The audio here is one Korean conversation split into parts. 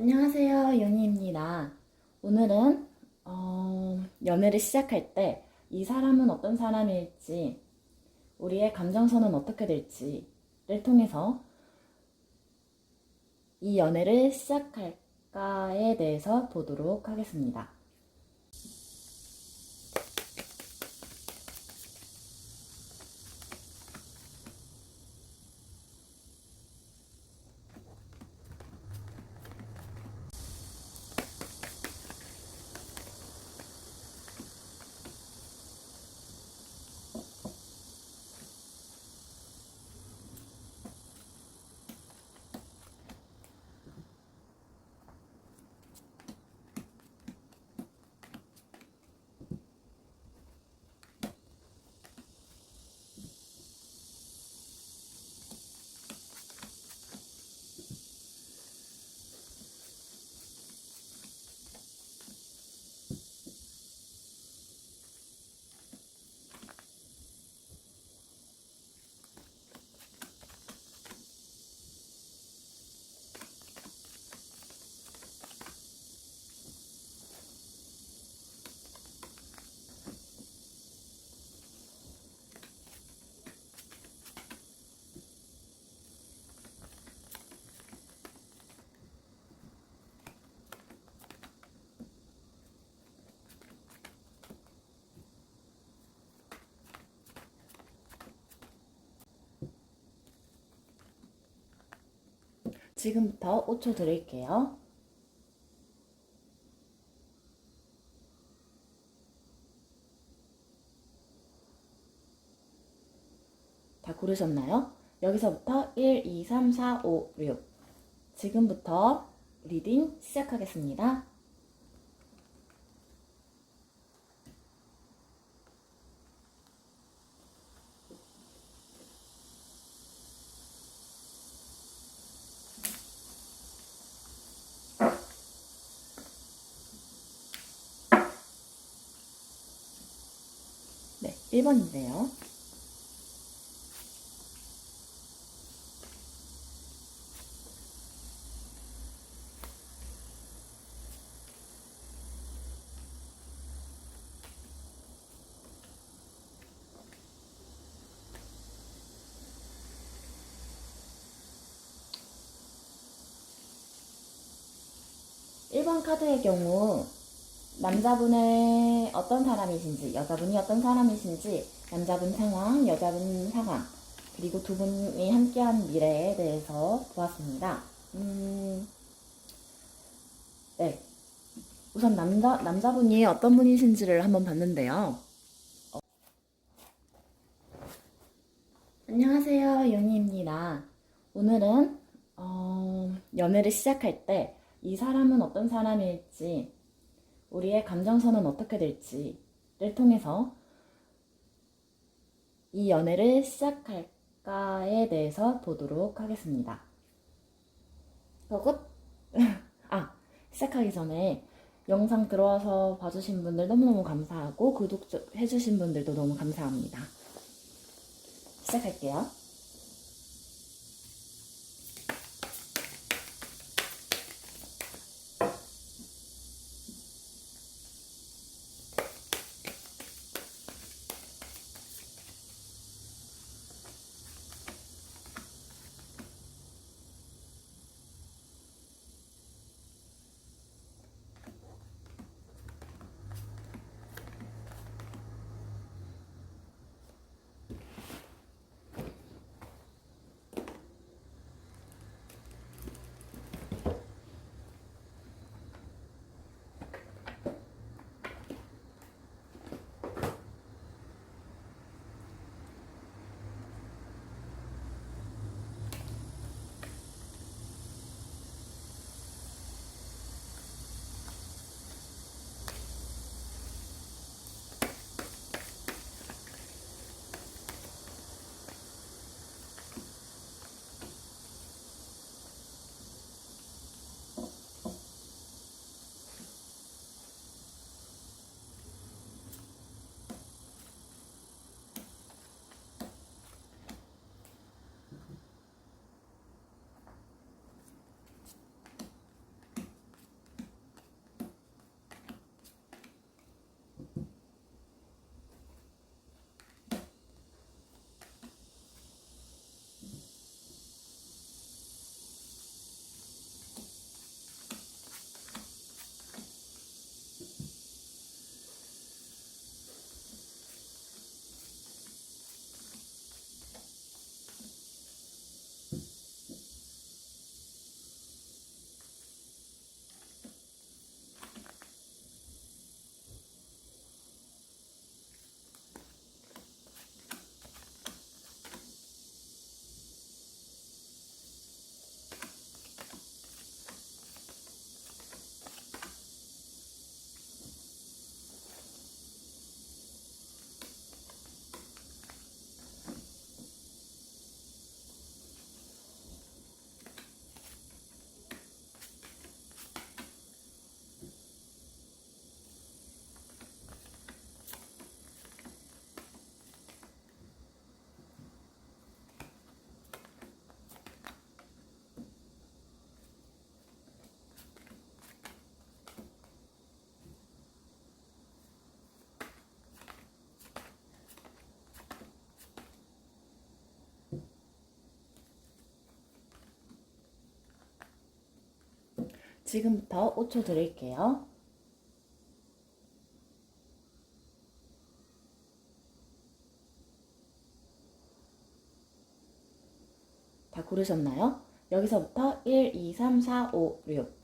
안녕하세요, 윤희입니다. 오늘은 연애를 시작할 때 이 사람은 어떤 사람일지, 우리의 감정선은 어떻게 될지를 통해서 이 연애를 시작할까에 대해서 보도록 하겠습니다. 지금부터 5초 드릴게요. 다 고르셨나요? 여기서부터 1, 2, 3, 4, 5, 6. 지금부터 리딩 시작하겠습니다. 네, 1번인데요. 1번 카드의 경우 남자분의 어떤 사람이신지, 여자분이 어떤 사람이신지, 남자분 상황, 여자분 상황, 그리고 두 분이 함께한 미래에 대해서 보았습니다. 네. 우선 남자분이 어떤 분이신지를 한번 봤는데요. 안녕하세요, 윤희입니다. 오늘은 연애를 시작할 때 이 사람은 어떤 사람일지, 우리의 감정선은 어떻게 될지를 통해서 이 연애를 시작할까에 대해서 보도록 하겠습니다. 시작하기 전에 영상 들어와서 봐주신 분들 너무너무 감사하고 구독해주신 분들도 너무 감사합니다. 시작할게요. 지금부터 5초 드릴게요. 다 고르셨나요? 여기서부터 1, 2, 3, 4, 5, 6.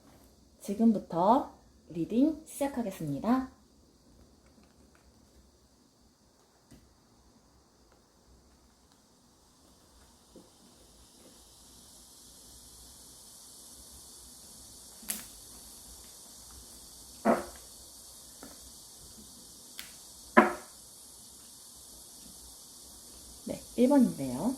지금부터 리딩 시작하겠습니다. 네, 1번인데요.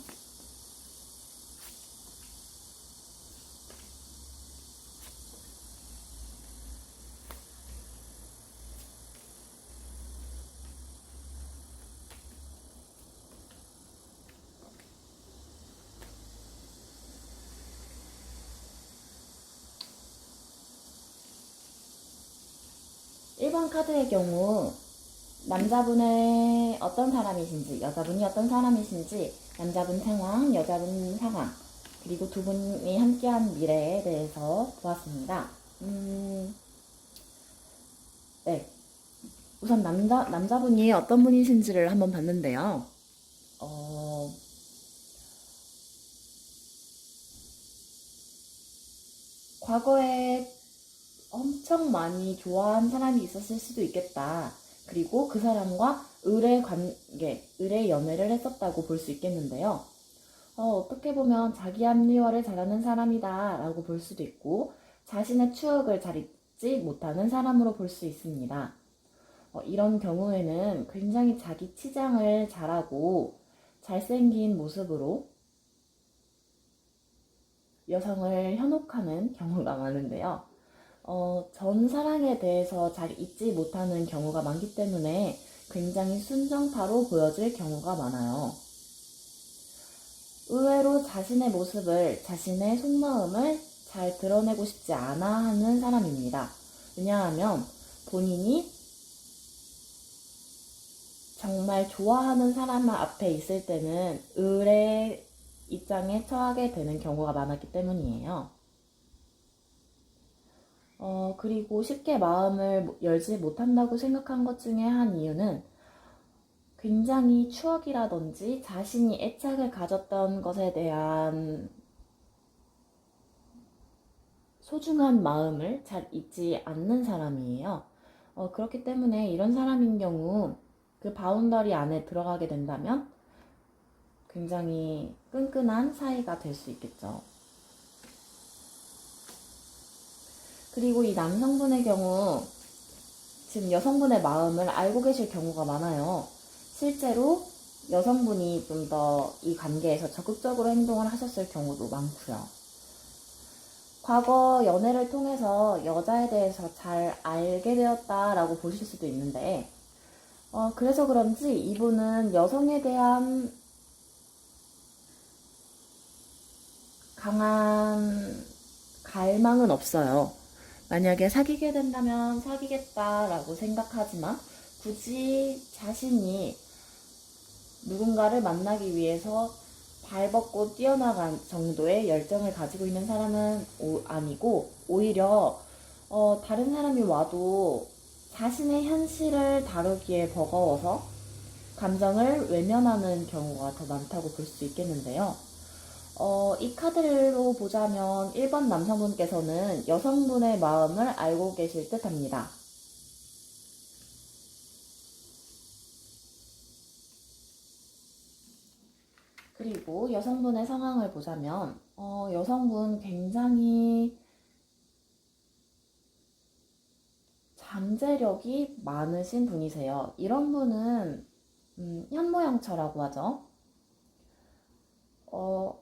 일 번 카드의 경우 남자분의 어떤 사람이신지, 여자분이 어떤 사람이신지, 남자분 상황, 여자분 상황, 그리고 두 분이 함께한 미래에 대해서 보았습니다. 네. 우선 남자분이 어떤 분이신지를 한번 봤는데요. 과거에 엄청 많이 좋아한 사람이 있었을 수도 있겠다. 그리고 그 사람과 의뢰 관계, 의뢰 연애를 했었다고 볼 수 있겠는데요. 어떻게 보면 자기 합리화를 잘하는 사람이다 라고 볼 수도 있고, 자신의 추억을 잘 잊지 못하는 사람으로 볼 수 있습니다. 이런 경우에는 굉장히 자기 치장을 잘하고 잘생긴 모습으로 여성을 현혹하는 경우가 많은데요. 전 사랑에 대해서 잘 잊지 못하는 경우가 많기 때문에 굉장히 순정파로 보여질 경우가 많아요. 의외로 자신의 모습을, 자신의 속마음을 잘 드러내고 싶지 않아 하는 사람입니다. 왜냐하면 본인이 정말 좋아하는 사람 앞에 있을 때는 의뢰 입장에 처하게 되는 경우가 많았기 때문이에요. 그리고 쉽게 마음을 열지 못한다고 생각한 것 중에 한 이유는 굉장히 추억이라든지 자신이 애착을 가졌던 것에 대한 소중한 마음을 잘 잊지 않는 사람이에요. 그렇기 때문에 이런 사람인 경우 그 바운더리 안에 들어가게 된다면 굉장히 끈끈한 사이가 될 수 있겠죠. 그리고 이 남성분의 경우 지금 여성분의 마음을 알고 계실 경우가 많아요. 실제로 여성분이 좀 더 이 관계에서 적극적으로 행동을 하셨을 경우도 많고요. 과거 연애를 통해서 여자에 대해서 잘 알게 되었다라고 보실 수도 있는데, 그래서 그런지 이분은 여성에 대한 강한 갈망은 없어요. 만약에 사귀게 된다면 사귀겠다라고 생각하지만 굳이 자신이 누군가를 만나기 위해서 발벗고 뛰어나간 정도의 열정을 가지고 있는 사람은 아니고, 오히려 다른 사람이 와도 자신의 현실을 다루기에 버거워서 감정을 외면하는 경우가 더 많다고 볼 수 있겠는데요. 이 카드로 보자면 1번 남성분께서는 여성분의 마음을 알고 계실 듯 합니다. 그리고 여성분의 상황을 보자면 여성분 굉장히 잠재력이 많으신 분이세요. 이런 분은 현모양처라고 하죠.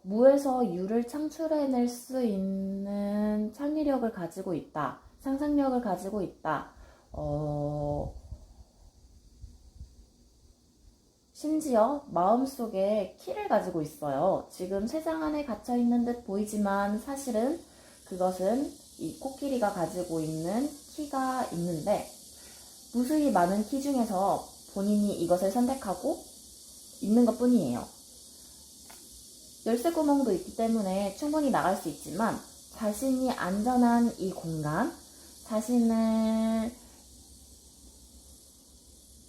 무에서 유를 창출해낼 수 있는 창의력을 가지고 있다. 상상력을 가지고 있다. 심지어 마음속에 키를 가지고 있어요. 지금 세상 안에 갇혀있는 듯 보이지만 사실은 그것은 이 코끼리가 가지고 있는 키가 있는데, 무수히 많은 키 중에서 본인이 이것을 선택하고 있는 것 뿐이에요. 열쇠 구멍도 있기 때문에 충분히 나갈 수 있지만 자신이 안전한 이 공간, 자신을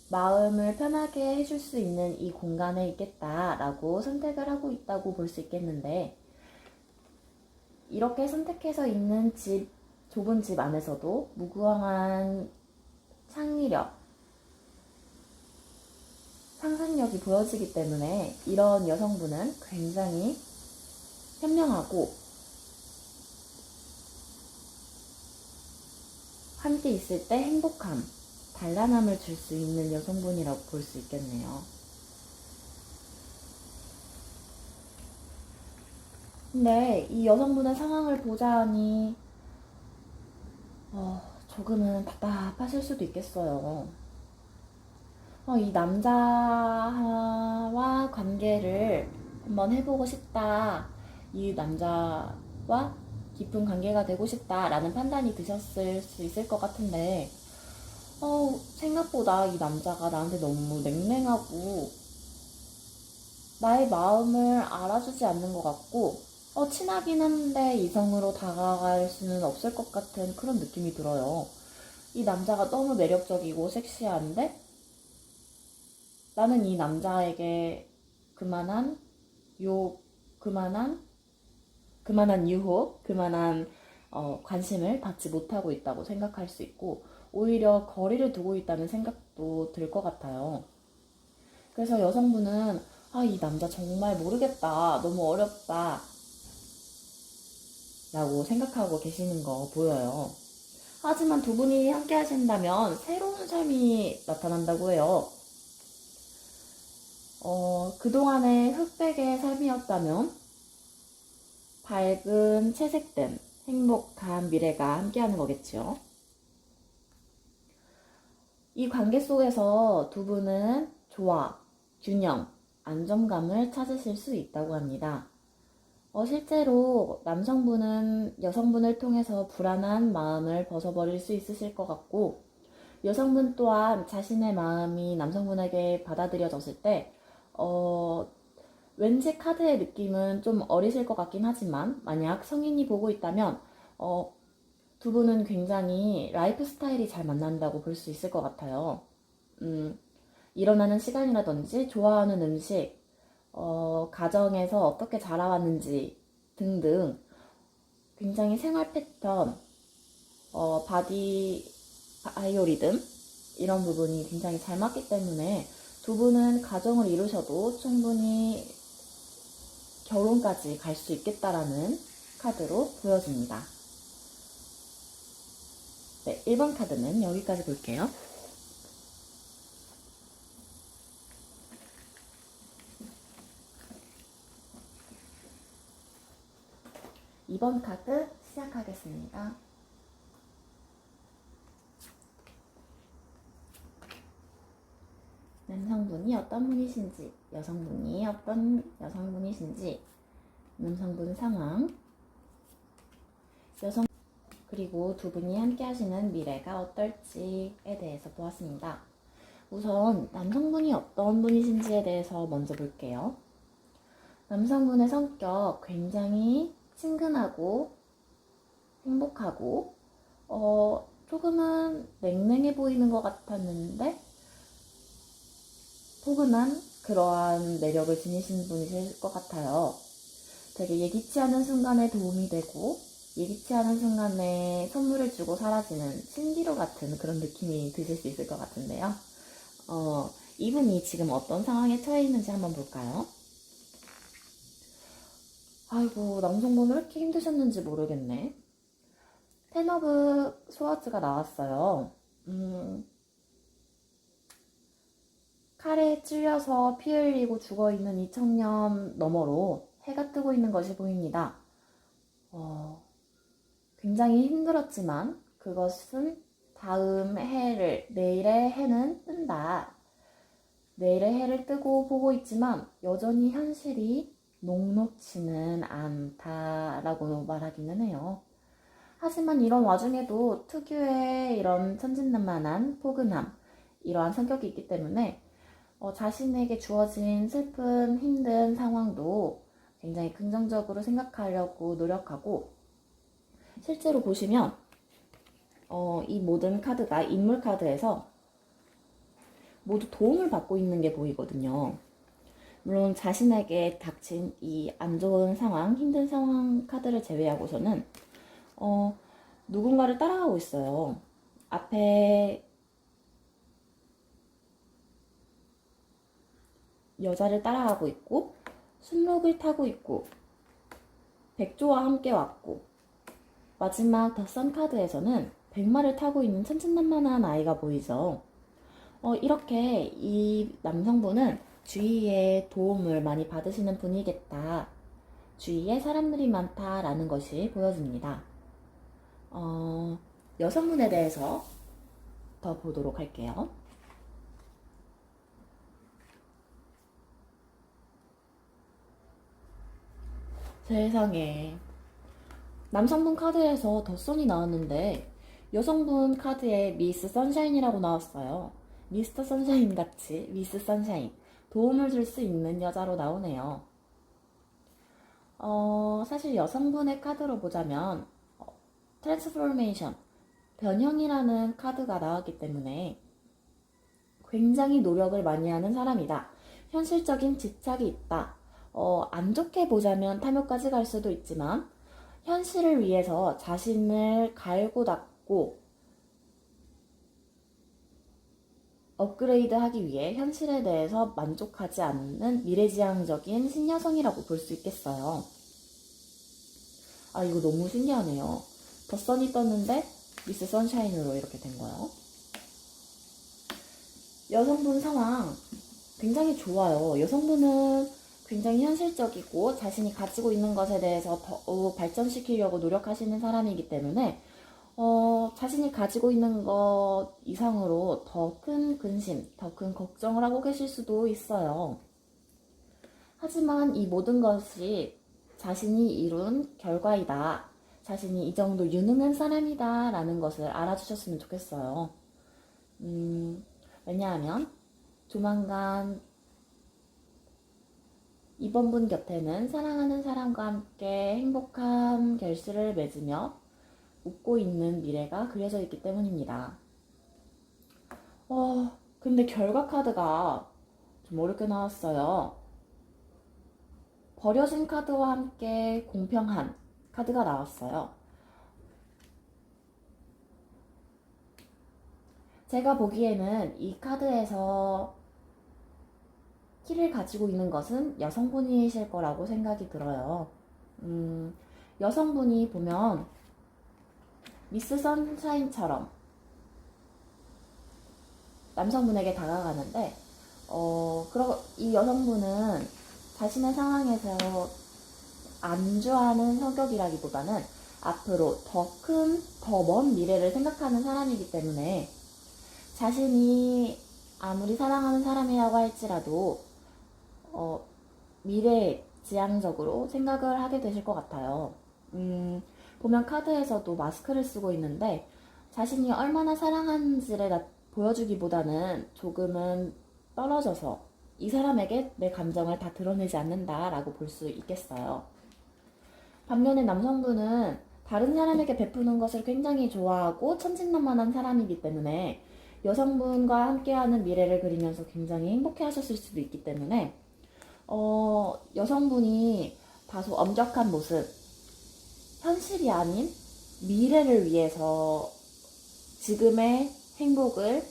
마음을 편하게 해줄 수 있는 이 공간에 있겠다라고 선택을 하고 있다고 볼 수 있겠는데, 이렇게 선택해서 있는 집, 좁은 집 안에서도 무궁한 창의력, 상상력이 보여지기 때문에 이런 여성분은 굉장히 현명하고 함께 있을 때 행복함, 단란함을 줄 수 있는 여성분이라고 볼 수 있겠네요. 근데 이 여성분의 상황을 보자 하니 조금은 답답하실 수도 있겠어요. 이 남자와 관계를 한번 해보고 싶다. 이 남자와 깊은 관계가 되고 싶다라는 판단이 드셨을 수 있을 것 같은데, 생각보다 이 남자가 나한테 너무 냉랭하고 나의 마음을 알아주지 않는 것 같고, 친하긴 한데 이성으로 다가갈 수는 없을 것 같은 그런 느낌이 들어요. 이 남자가 너무 매력적이고 섹시한데 나는 이 남자에게 그만한 요, 그만한, 그만한 유혹, 그만한 관심을 받지 못하고 있다고 생각할 수 있고, 오히려 거리를 두고 있다는 생각도 들 것 같아요. 그래서 여성분은 이 남자 정말 모르겠다, 너무 어렵다 라고 생각하고 계시는 거 보여요. 하지만 두 분이 함께 하신다면 새로운 삶이 나타난다고 해요. 그동안의 흑백의 삶이었다면 밝은 채색된 행복한 미래가 함께하는 거겠죠. 이 관계 속에서 두 분은 조화, 균형, 안정감을 찾으실 수 있다고 합니다. 실제로 남성분은 여성분을 통해서 불안한 마음을 벗어버릴 수 있으실 것 같고, 여성분 또한 자신의 마음이 남성분에게 받아들여졌을 때 왠지 카드의 느낌은 좀 어리실 것 같긴 하지만 만약 성인이 보고 있다면 두 분은 굉장히 라이프 스타일이 잘 만난다고 볼 수 있을 것 같아요. 일어나는 시간이라든지 좋아하는 음식, 가정에서 어떻게 자라왔는지 등등 굉장히 생활 패턴, 바디 바이오리듬 이런 부분이 굉장히 잘 맞기 때문에 두 분은 가정을 이루셔도 충분히 결혼까지 갈 수 있겠다라는 카드로 보여집니다. 네, 1번 카드는 여기까지 볼게요. 2번 카드 시작하겠습니다. 남성분이 어떤 분이신지, 여성분이 어떤 여성분이신지, 남성분 상황, 그리고 두 분이 함께 하시는 미래가 어떨지에 대해서 보았습니다. 우선 남성분이 어떤 분이신지에 대해서 먼저 볼게요. 남성분의 성격 굉장히 친근하고 행복하고 조금은 냉랭해 보이는 것 같았는데 포근한 그러한 매력을 지니신 분이실 것 같아요. 되게 예기치 않은 순간에 도움이 되고 예기치 않은 순간에 선물을 주고 사라지는 신기루 같은 그런 느낌이 드실 수 있을 것 같은데요. 이분이 지금 어떤 상황에 처해 있는지 한번 볼까요? 아이고, 남성분 왜 이렇게 힘드셨는지 모르겠네. 텐 오브 스워츠가 나왔어요. 칼에 찔려서 피 흘리고 죽어있는 이 청년 너머로 해가 뜨고 있는 것이 보입니다. 굉장히 힘들었지만 그것은 다음 해를, 내일의 해는 뜬다. 내일의 해를 뜨고 보고 있지만 여전히 현실이 녹록지는 않다라고 말하기는 해요. 하지만 이런 와중에도 특유의 이런 천진난만한 포근함, 이러한 성격이 있기 때문에 자신에게 주어진 슬픈 힘든 상황도 굉장히 긍정적으로 생각하려고 노력하고 실제로 보시면 이 모든 카드가 인물 카드에서 모두 도움을 받고 있는 게 보이거든요. 물론 자신에게 닥친 이 안 좋은 상황, 힘든 상황 카드를 제외하고서는 누군가를 따라가고 있어요. 앞에 여자를 따라가고 있고, 순록을 타고 있고, 백조와 함께 왔고, 마지막 더 선 카드에서는 백마를 타고 있는 천진난만한 아이가 보이죠. 이렇게 이 남성분은 주위에 도움을 많이 받으시는 분이겠다. 주위에 사람들이 많다라는 것이 보여집니다. 여성분에 대해서 더 보도록 할게요. 세상에. 남성분 카드에서 더 선이 나왔는데 여성분 카드에 미스 선샤인이라고 나왔어요. 미스터 선샤인 같이 미스 선샤인. 도움을 줄 수 있는 여자로 나오네요. 사실 여성분의 카드로 보자면 트랜스포메이션, 변형이라는 카드가 나왔기 때문에 굉장히 노력을 많이 하는 사람이다. 현실적인 집착이 있다. 안 좋게 보자면 탐욕까지 갈 수도 있지만 현실을 위해서 자신을 갈고 닦고 업그레이드 하기 위해 현실에 대해서 만족하지 않는 미래지향적인 신여성이라고 볼 수 있겠어요. 아, 이거 너무 신기하네요. 더 선이 떴는데 미스 선샤인으로 이렇게 된 거예요. 여성분 상황 굉장히 좋아요. 여성분은 굉장히 현실적이고 자신이 가지고 있는 것에 대해서 더욱 발전시키려고 노력하시는 사람이기 때문에 자신이 가지고 있는 것 이상으로 더 큰 근심, 더 큰 걱정을 하고 계실 수도 있어요. 하지만 이 모든 것이 자신이 이룬 결과이다. 자신이 이 정도 유능한 사람이다 라는 것을 알아주셨으면 좋겠어요. 왜냐하면 조만간 이번 분 곁에는 사랑하는 사람과 함께 행복한 결실을 맺으며 웃고 있는 미래가 그려져 있기 때문입니다. 근데 결과 카드가 좀 어렵게 나왔어요. 버려진 카드와 함께 공평한 카드가 나왔어요. 제가 보기에는 이 카드에서 키를 가지고 있는 것은 여성분이실 거라고 생각이 들어요. 여성분이 보면 미스 선샤인처럼 남성분에게 다가가는데 이 여성분은 자신의 상황에서 안주하는 성격이라기보다는 앞으로 더 큰, 더 먼 미래를 생각하는 사람이기 때문에 자신이 아무리 사랑하는 사람이라고 할지라도 미래지향적으로 생각을 하게 되실 것 같아요. 보면 카드에서도 마스크를 쓰고 있는데 자신이 얼마나 사랑하는지를 보여주기보다는 조금은 떨어져서 이 사람에게 내 감정을 다 드러내지 않는다라고 볼 수 있겠어요. 반면에 남성분은 다른 사람에게 베푸는 것을 굉장히 좋아하고 천진난만한 사람이기 때문에 여성분과 함께하는 미래를 그리면서 굉장히 행복해 하셨을 수도 있기 때문에 여성분이 다소 엄격한 모습, 현실이 아닌 미래를 위해서 지금의 행복을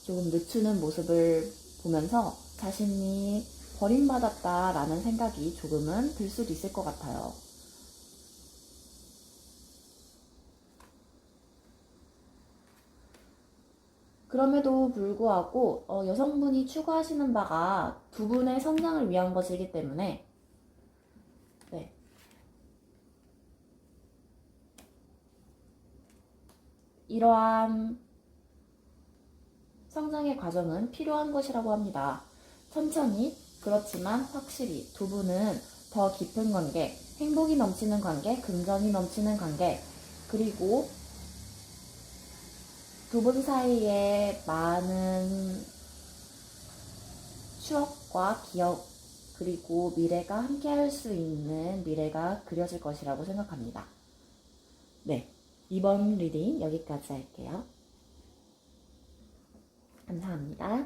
조금 늦추는 모습을 보면서 자신이 버림받았다라는 생각이 조금은 들 수도 있을 것 같아요. 그럼에도 불구하고 여성분이 추구하시는 바가 두 분의 성장을 위한 것이기 때문에 네. 이러한 성장의 과정은 필요한 것이라고 합니다. 천천히 그렇지만 확실히 두 분은 더 깊은 관계, 행복이 넘치는 관계, 긍정이 넘치는 관계, 그리고 두 분 사이에 많은 추억과 기억, 그리고 미래가 함께 할 수 있는 미래가 그려질 것이라고 생각합니다. 네, 이번 리딩 여기까지 할게요. 감사합니다.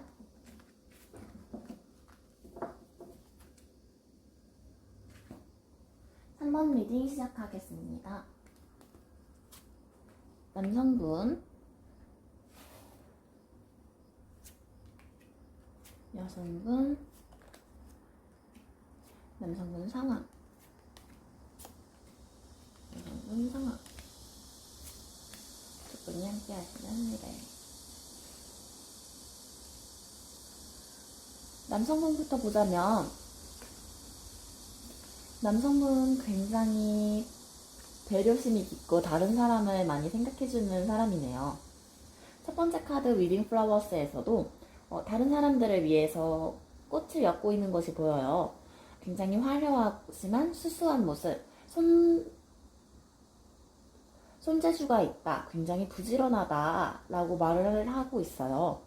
3번 리딩 시작하겠습니다. 남성분, 여성분, 남성분 상황, 여성분 상황. 두 분이 함께 하시는 미래. 남성분부터 보자면, 남성분 굉장히 배려심이 깊고 다른 사람을 많이 생각해주는 사람이네요. 첫 번째 카드 위딩 플라워스에서도 다른 사람들을 위해서 꽃을 엮고 있는 것이 보여요. 굉장히 화려하지만 수수한 모습, 손재주가 있다, 굉장히 부지런하다 라고 말을 하고 있어요.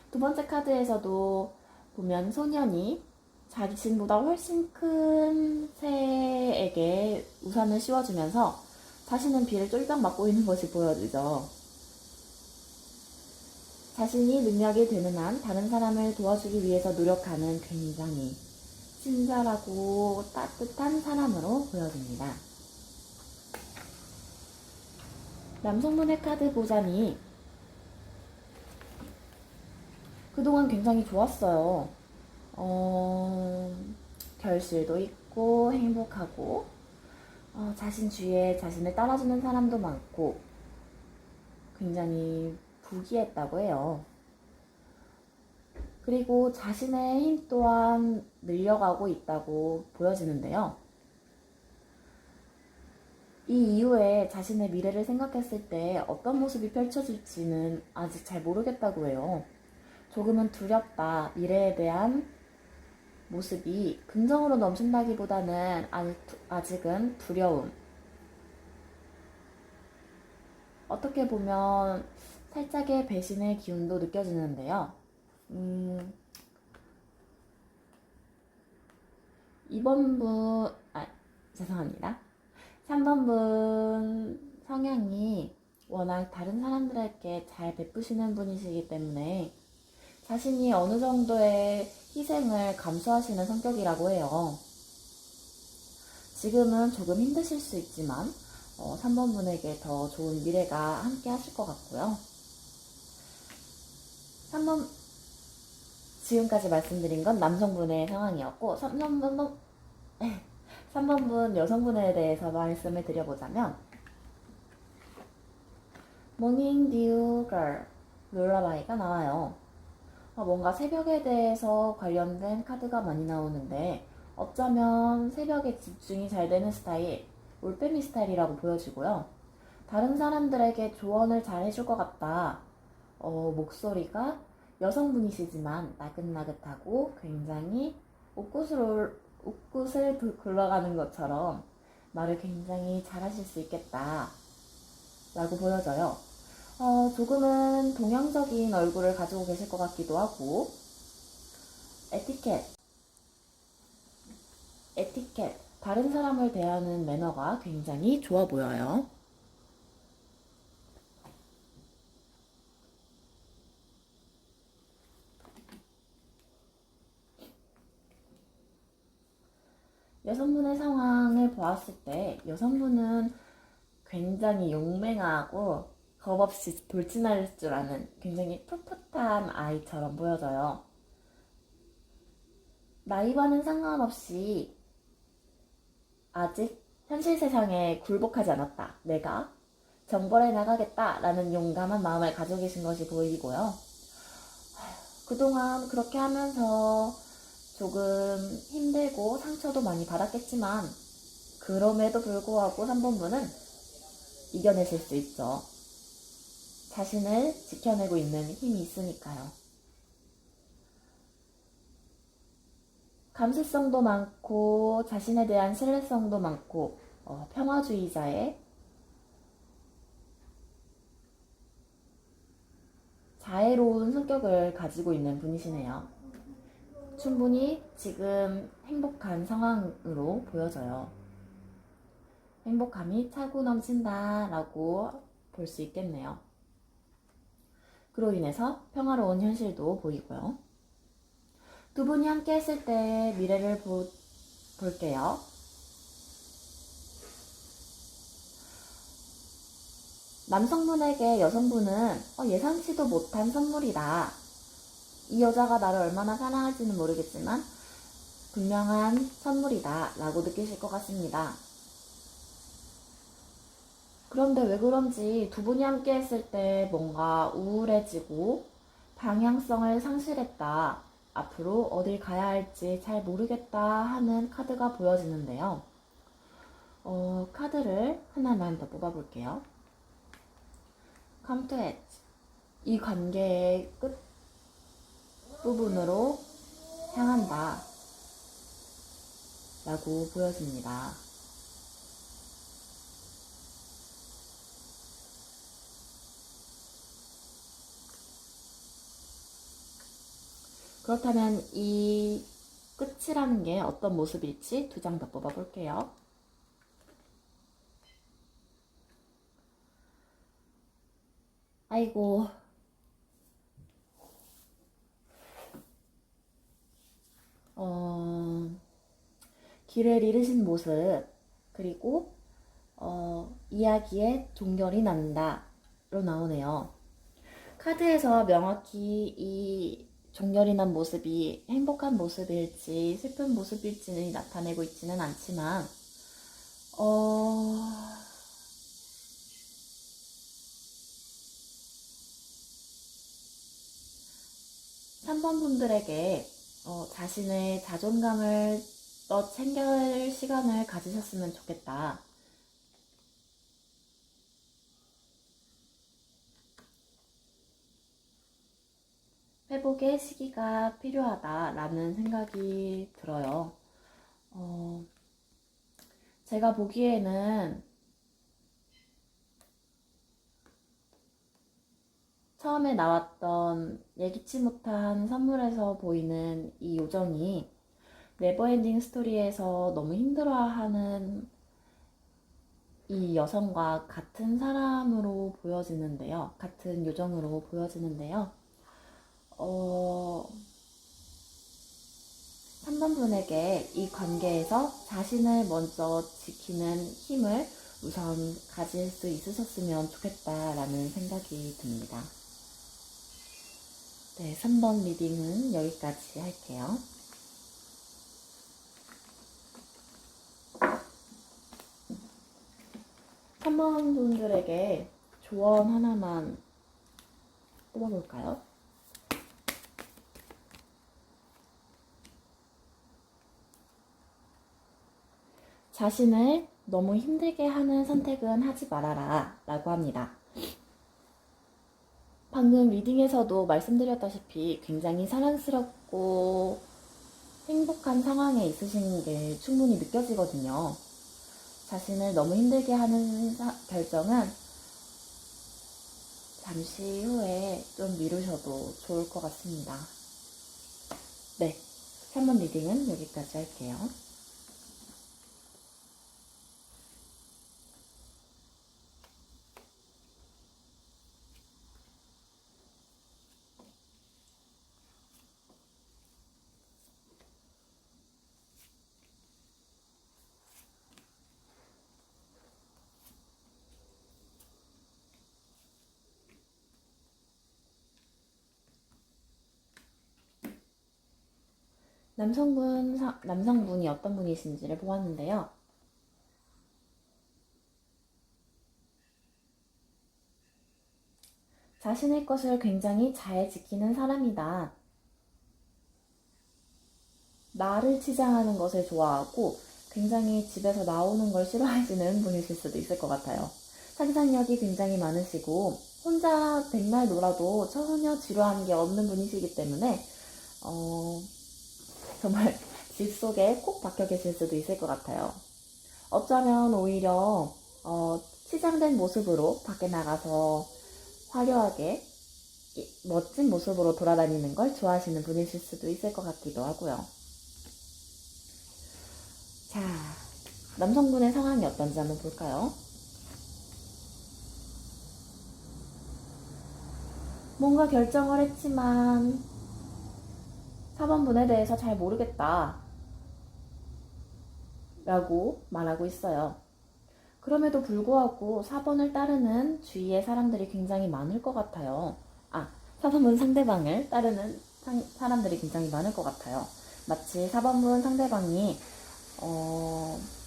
두 번째 카드에서도 보면 소년이 자신보다 훨씬 큰 새에게 우산을 씌워주면서 자신은 비를 쫄딱 맞고 있는 것이 보여지죠. 자신이 능력이 되는 한 다른 사람을 도와주기 위해서 노력하는 굉장히 친절하고 따뜻한 사람으로 보여집니다. 남성분의 카드 보자니 그동안 굉장히 좋았어요. 결실도 있고 행복하고 자신 주위에 자신을 따라주는 사람도 많고 굉장히 부귀했다고 해요. 그리고 자신의 힘 또한 늘려가고 있다고 보여지는데요. 이 이후에 자신의 미래를 생각했을 때 어떤 모습이 펼쳐질지는 아직 잘 모르겠다고 해요. 조금은 두렵다. 미래에 대한 모습이 긍정으로 넘친다기보다는 아직은 두려움. 어떻게 보면 살짝의 배신의 기운도 느껴지는데요. 죄송합니다. 3번 분 성향이 워낙 다른 사람들에게 잘 베푸시는 분이시기 때문에 자신이 어느 정도의 희생을 감수하시는 성격이라고 해요. 지금은 조금 힘드실 수 있지만 3번 분에게 더 좋은 미래가 함께 하실 것 같고요. 3번 지금까지 말씀드린 건 남성분의 상황이었고 3번 분 여성분에 대해서 말씀을 드려보자면 모닝 듀 걸 룰라바이가 나와요. 뭔가 새벽에 대해서 관련된 카드가 많이 나오는데 어쩌면 새벽에 집중이 잘 되는 스타일, 올빼미 스타일이라고 보여지고요. 다른 사람들에게 조언을 잘 해줄 것 같다. 목소리가 여성분이시지만 나긋나긋하고 굉장히 옷구슬 굴러가는 것처럼 말을 굉장히 잘하실 수 있겠다 라고 보여져요. 조금은 동양적인 얼굴을 가지고 계실 것 같기도 하고 에티켓, 다른 사람을 대하는 매너가 굉장히 좋아 보여요. 여성분의 상황을 보았을 때 여성분은 굉장히 용맹하고 겁없이 돌진할 줄 아는 굉장히 풋풋한 아이처럼 보여져요. 나이와는 상관없이 아직 현실 세상에 굴복하지 않았다. 내가 정벌해 나가겠다 라는 용감한 마음을 가지고 계신 것이 보이고요. 그동안 그렇게 하면서 조금 힘들고 상처도 많이 받았겠지만 그럼에도 불구하고 3번 분은 이겨내실 수 있죠. 자신을 지켜내고 있는 힘이 있으니까요. 감수성도 많고 자신에 대한 신뢰성도 많고 평화주의자의 자애로운 성격을 가지고 있는 분이시네요. 충분히 지금 행복한 상황으로 보여져요. 행복함이 차고 넘친다 라고 볼 수 있겠네요. 그로 인해서 평화로운 현실도 보이고요. 두 분이 함께 했을 때 미래를 볼게요. 남성분에게 여성분은 예상치도 못한 선물이다. 이 여자가 나를 얼마나 사랑할지는 모르겠지만 분명한 선물이다 라고 느끼실 것 같습니다. 그런데 왜 그런지 두 분이 함께 했을 때 뭔가 우울해지고 방향성을 상실했다. 앞으로 어딜 가야 할지 잘 모르겠다 하는 카드가 보여지는데요. 카드를 하나만 더 뽑아볼게요. Come to Edge. 이 관계의 끝 부분으로 향한다 라고 보여집니다. 그렇다면 이 끝이라는 게 어떤 모습일지 두 장 더 뽑아볼게요. 아이고, 길을 잃으신 모습, 그리고 이야기에 종결이 난다로 나오네요. 카드에서 명확히 이 종결이 난 모습이 행복한 모습일지 슬픈 모습일지는 나타내고 있지는 않지만 3번 분들에게 자신의 자존감을 더 챙길 시간을 가지셨으면 좋겠다. 회복의 시기가 필요하다라는 생각이 들어요. 제가 보기에는 처음에 나왔던 예기치 못한 선물에서 보이는 이 요정이 네버엔딩 스토리에서 너무 힘들어하는 이 여성과 같은 사람으로 보여지는데요. 같은 요정으로 보여지는데요. 3번 분에게 이 관계에서 자신을 먼저 지키는 힘을 우선 가질 수 있으셨으면 좋겠다라는 생각이 듭니다. 네, 3번 리딩은 여기까지 할게요. 번 분들에게 조언 하나만 뽑아볼까요? 자신을 너무 힘들게 하는 선택은 하지 말아라 라고 합니다. 방금 리딩에서도 말씀드렸다시피 굉장히 사랑스럽고 행복한 상황에 있으신 게 충분히 느껴지거든요. 자신을 너무 힘들게 하는 결정은 잠시 후에 좀 미루셔도 좋을 것 같습니다. 네, 3번 리딩은 여기까지 할게요. 남성분이 어떤 분이신지를 보았는데요. 자신의 것을 굉장히 잘 지키는 사람이다. 나를 치장하는 것을 좋아하고 굉장히 집에서 나오는 걸 싫어하시는 분이실 수도 있을 것 같아요. 상상력이 굉장히 많으시고 혼자 백날 놀아도 전혀 지루한 게 없는 분이시기 때문에 정말 집 속에 콕 박혀 계실 수도 있을 것 같아요. 어쩌면 오히려 치장된 모습으로 밖에 나가서 화려하게 멋진 모습으로 돌아다니는 걸 좋아하시는 분이실 수도 있을 것 같기도 하고요. 자, 남성분의 상황이 어떤지 한번 볼까요? 뭔가 결정을 했지만 4번분에 대해서 잘 모르겠다 라고 말하고 있어요. 그럼에도 불구하고 4번을 따르는 주위의 사람들이 굉장히 많을 것 같아요. 4번분 상대방을 따르는 사람들이 굉장히 많을 것 같아요. 마치 4번분 상대방이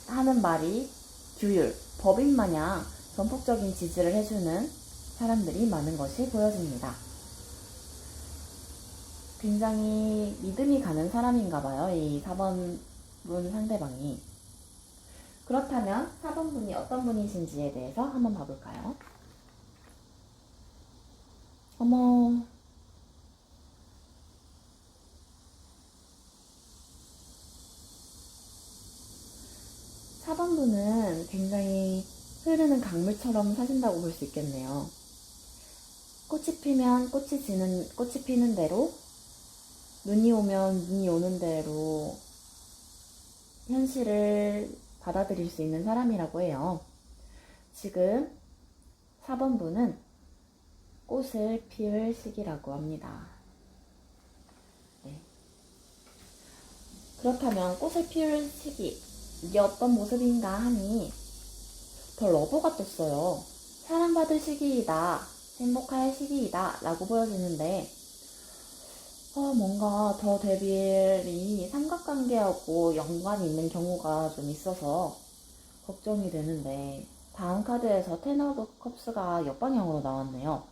하는 말이 규율, 법인 마냥 전폭적인 지지를 해주는 사람들이 많은 것이 보여집니다. 굉장히 믿음이 가는 사람인가 봐요. 이 4번분 상대방이. 그렇다면 4번분이 어떤 분이신지에 대해서 한번 봐볼까요? 어머, 4번분은 굉장히 흐르는 강물처럼 사신다고 볼 수 있겠네요. 꽃이 피면 꽃이 피는 대로, 눈이 오면 눈이 오는 대로 현실을 받아들일 수 있는 사람이라고 해요. 지금 4번분은 꽃을 피울 시기라고 합니다. 네. 그렇다면 꽃을 피울 시기, 이게 어떤 모습인가 하니 더 러브가 떴어요. 사랑받을 시기이다, 행복할 시기이다 라고 보여지는데 뭔가 더 데빌이 삼각관계하고 연관이 있는 경우가 좀 있어서 걱정이 되는데 다음 카드에서 텐 오브 컵스가 역방향으로 나왔네요.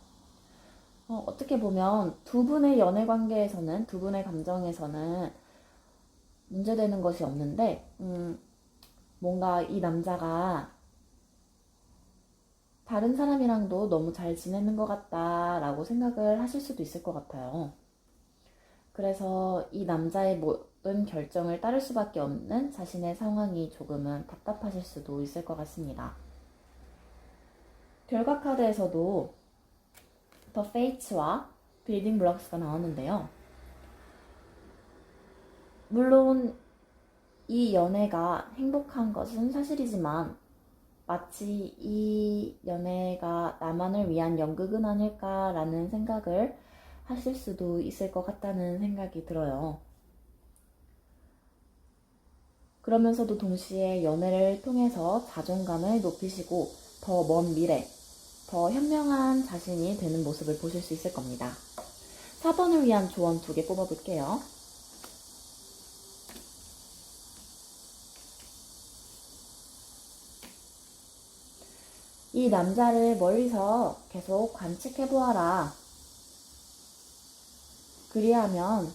어떻게 보면 두 분의 연애 관계에서는, 두 분의 감정에서는 문제되는 것이 없는데 뭔가 이 남자가 다른 사람이랑도 너무 잘 지내는 것 같다라고 생각을 하실 수도 있을 것 같아요. 그래서 이 남자의 모든 결정을 따를 수밖에 없는 자신의 상황이 조금은 답답하실 수도 있을 것 같습니다. 결과 카드에서도 더 페이츠와 빌딩 블럭스가 나왔는데요. 물론 이 연애가 행복한 것은 사실이지만 마치 이 연애가 나만을 위한 연극은 아닐까라는 생각을 하실 수도 있을 것 같다는 생각이 들어요. 그러면서도 동시에 연애를 통해서 자존감을 높이시고 더 먼 미래, 더 현명한 자신이 되는 모습을 보실 수 있을 겁니다. 4번을 위한 조언 2개 뽑아볼게요. 이 남자를 멀리서 계속 관측해보아라. 그리하면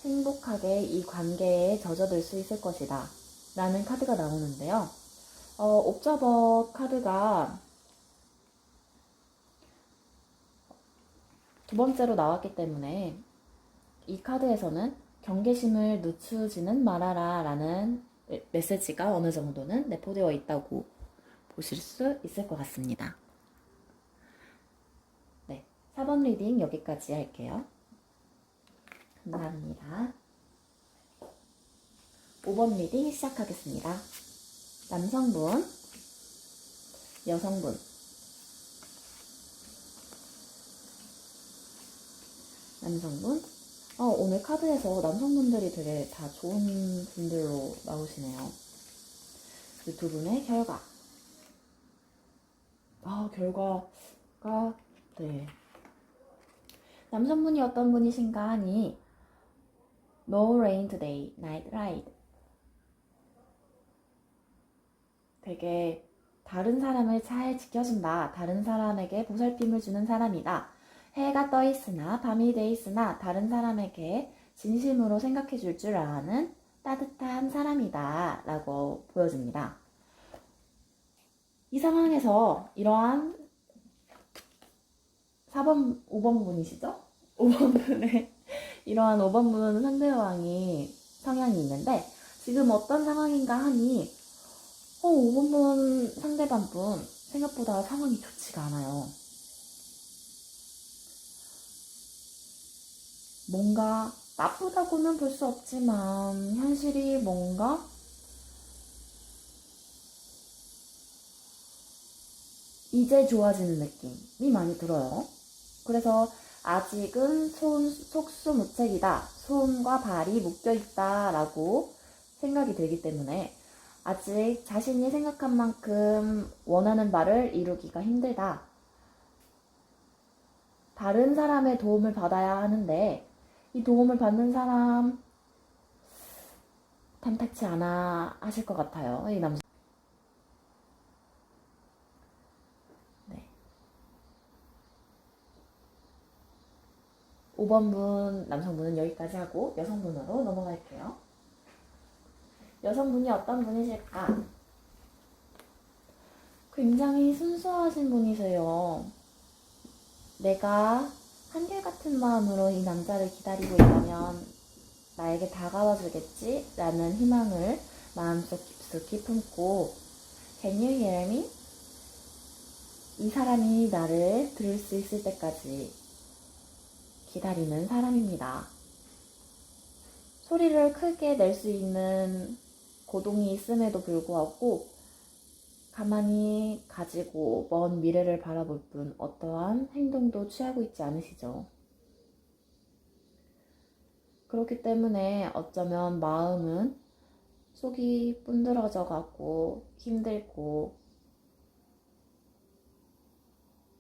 행복하게 이 관계에 젖어들 수 있을 것이다 라는 카드가 나오는데요. 옵저버 카드가 두 번째로 나왔기 때문에 이 카드에서는 경계심을 늦추지는 말아라 라는 메시지가 어느 정도는 내포되어 있다고 보실 수 있을 것 같습니다. 네, 4번 리딩 여기까지 할게요. 감사합니다. 5번 리딩 시작하겠습니다. 남성분, 여성분, 남성분. 오늘 카드에서 남성분들이 되게 다 좋은 분들로 나오시네요. 이 두 분의 결과. 결과가, 네. 남성분이 어떤 분이신가 하니, No rain today, night ride. 되게 다른 사람을 잘 지켜준다. 다른 사람에게 보살핌을 주는 사람이다. 해가 떠 있으나 밤이 돼 있으나 다른 사람에게 진심으로 생각해 줄 줄 아는 따뜻한 사람이다 라고 보여집니다. 이 상황에서 이러한 4번, 5번 분이시죠? 5번 분의 이러한 5번 분 상대방이 성향이 있는데 지금 어떤 상황인가 하니 5번 분 상대방 분 생각보다 상황이 좋지가 않아요. 뭔가 나쁘다고는 볼 수 없지만 현실이 뭔가 이제 좋아지는 느낌이 많이 들어요. 그래서 아직은 속수무책이다. 손과 발이 묶여있다 라고 생각이 들기 때문에 아직 자신이 생각한 만큼 원하는 바를 이루기가 힘들다. 다른 사람의 도움을 받아야 하는데 이 도움을 받는 사람 탐탁치 않아 하실 것 같아요. 이 남성. 네. 5번분 남성분은 여기까지 하고 여성분으로 넘어갈게요. 여성분이 어떤 분이실까? 굉장히 순수하신 분이세요. 내가 한결같은 마음으로 이 남자를 기다리고 있다면 나에게 다가와 주겠지? 라는 희망을 마음속 깊숙이 품고 Can you hear me? 이 사람이 나를 들을 수 있을 때까지 기다리는 사람입니다. 소리를 크게 낼 수 있는 고동이 있음에도 불구하고 가만히 가지고 먼 미래를 바라볼 뿐 어떠한 행동도 취하고 있지 않으시죠? 그렇기 때문에 어쩌면 마음은 속이 뿐들어져 가고 힘들고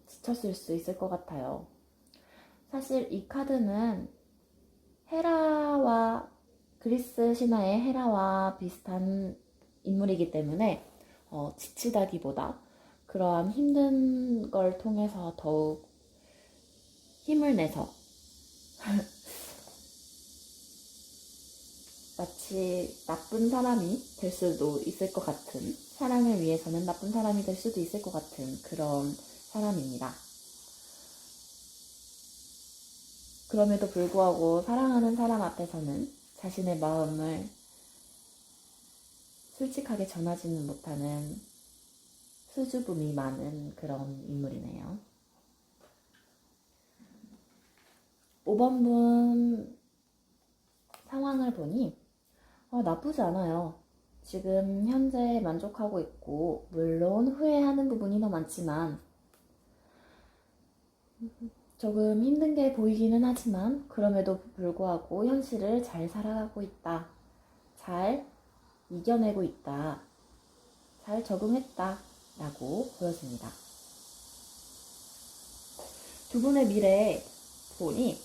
지쳤을 수 있을 것 같아요. 사실 이 카드는 헤라와 그리스 신화의 헤라와 비슷한 인물이기 때문에 지치다기보다 그러한 힘든 걸 통해서 더욱 힘을 내서 마치 나쁜 사람이 될 수도 있을 것 같은, 사랑을 위해서는 나쁜 사람이 될 수도 있을 것 같은 그런 사람입니다. 그럼에도 불구하고 사랑하는 사람 앞에서는 자신의 마음을 솔직하게 전하지는 못하는 수줍음이 많은 그런 인물이네요. 5번분 상황을 보니 나쁘지 않아요. 지금 현재 만족하고 있고 물론 후회하는 부분이 더 많지만 조금 힘든 게 보이기는 하지만 그럼에도 불구하고 현실을 잘 살아가고 있다. 잘 이겨내고 있다. 잘 적응했다. 라고 보여집니다. 두 분의 미래에 보니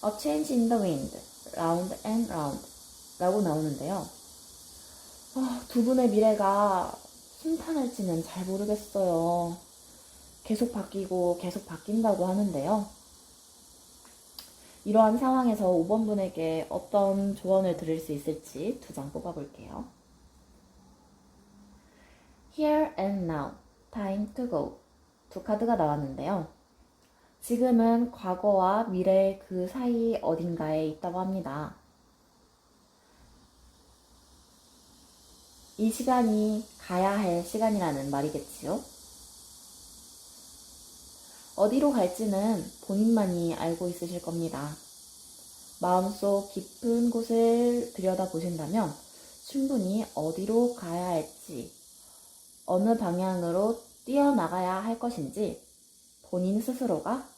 A change in the wind, round and round 라고 나오는데요. 두 분의 미래가 순탄할지는 잘 모르겠어요. 계속 바뀌고 계속 바뀐다고 하는데요. 이러한 상황에서 5번 분에게 어떤 조언을 드릴 수 있을지 두 장 뽑아볼게요. Here and now, time to go. 두 카드가 나왔는데요. 지금은 과거와 미래 그 사이 어딘가에 있다고 합니다. 이 시간이 가야 할 시간이라는 말이겠지요. 어디로 갈지는 본인만이 알고 있으실 겁니다. 마음속 깊은 곳을 들여다보신다면 충분히 어디로 가야 할지, 어느 방향으로 뛰어나가야 할 것인지 본인 스스로가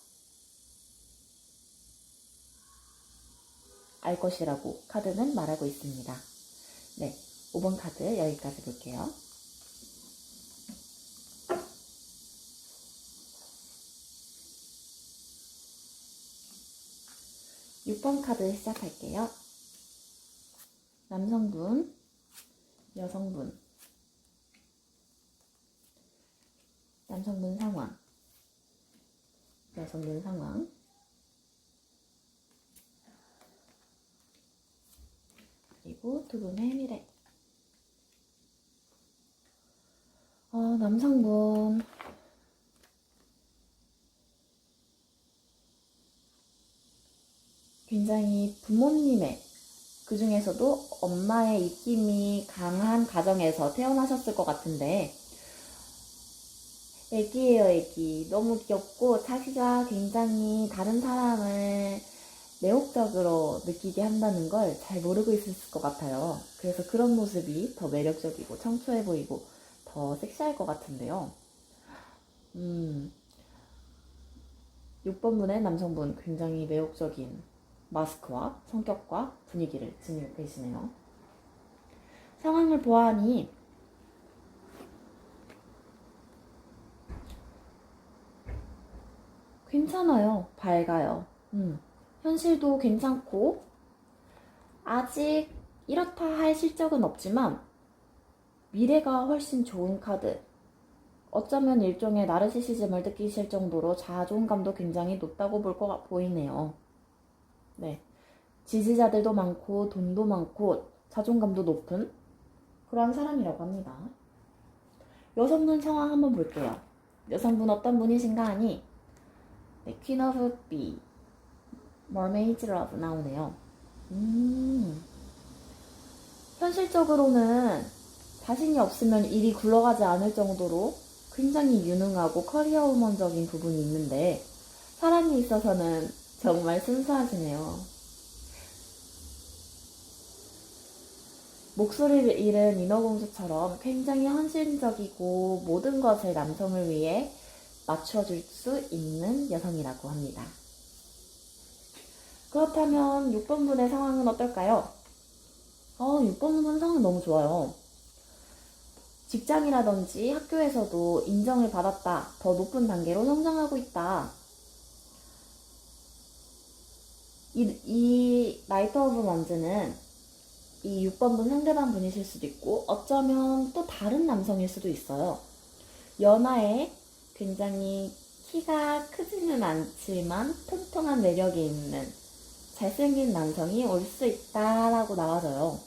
알 것이라고 카드는 말하고 있습니다. 네, 5번 카드 여기까지 볼게요. 6번 카드 시작할게요. 남성분, 여성분, 남성분 상황, 여성분 상황, 그리고 두 분의 미래. 남성분 굉장히 부모님의, 그 중에서도 엄마의 입김이 강한 가정에서 태어나셨을 것 같은데 애기예요, 애기. 너무 귀엽고 자기가 굉장히 다른 사람을 매혹적으로 느끼게 한다는 걸 잘 모르고 있을 것 같아요. 그래서 그런 모습이 더 매력적이고 청초해 보이고 더 섹시할 것 같은데요. 6번분의 남성분 굉장히 매혹적인 마스크와 성격과 분위기를 지니고 계시네요. 상황을 보아하니 괜찮아요. 밝아요. 현실도 괜찮고 아직 이렇다 할 실적은 없지만 미래가 훨씬 좋은 카드. 어쩌면 일종의 나르시시즘을 느끼실 정도로 자존감도 굉장히 높다고 볼 것 보이네요. 네. 지지자들도 많고 돈도 많고 자존감도 높은 그런 사람이라고 합니다. 여성분 상황 한번 볼게요. 여성분 어떤 분이신가 하니 네, Queen of B, Mermaid's Love 나오네요. 현실적으로는 자신이 없으면 일이 굴러가지 않을 정도로 굉장히 유능하고 커리어 우먼적인 부분이 있는데 사랑에 있어서는 정말 순수하시네요. 목소리를 잃은 인어공주처럼 굉장히 헌신적이고 모든 것을 남성을 위해 맞춰줄 수 있는 여성이라고 합니다. 그렇다면 6번분의 상황은 어떨까요? 6번분 상황 너무 좋아요. 직장이라든지 학교에서도 인정을 받았다. 더 높은 단계로 성장하고 있다. 이 나이트 오브 원즈는 이 6번분 상대방 분이실 수도 있고 어쩌면 또 다른 남성일 수도 있어요. 연하에 굉장히 키가 크지는 않지만 통통한 매력이 있는 잘생긴 남성이 올 수 있다라고 나와져요.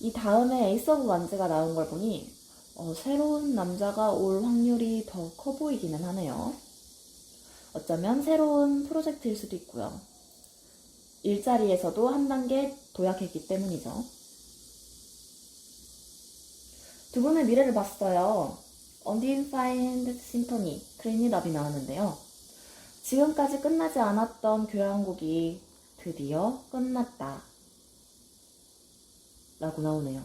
이 다음에 에이스 오브 완즈가 나온 걸 보니 새로운 남자가 올 확률이 더 커 보이기는 하네요. 어쩌면 새로운 프로젝트일 수도 있고요. 일자리에서도 한 단계 도약했기 때문이죠. 두 분의 미래를 봤어요. Undefined Symphony, Clean It Up이 나왔는데요. 지금까지 끝나지 않았던 교향곡이 드디어 끝났다 라고 나오네요.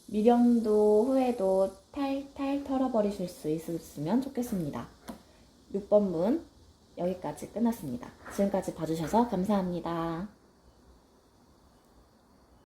미련도 후회도 탈탈 털어버리실 수 있었으면 좋겠습니다. 6번분 여기까지 끝났습니다. 지금까지 봐주셔서 감사합니다.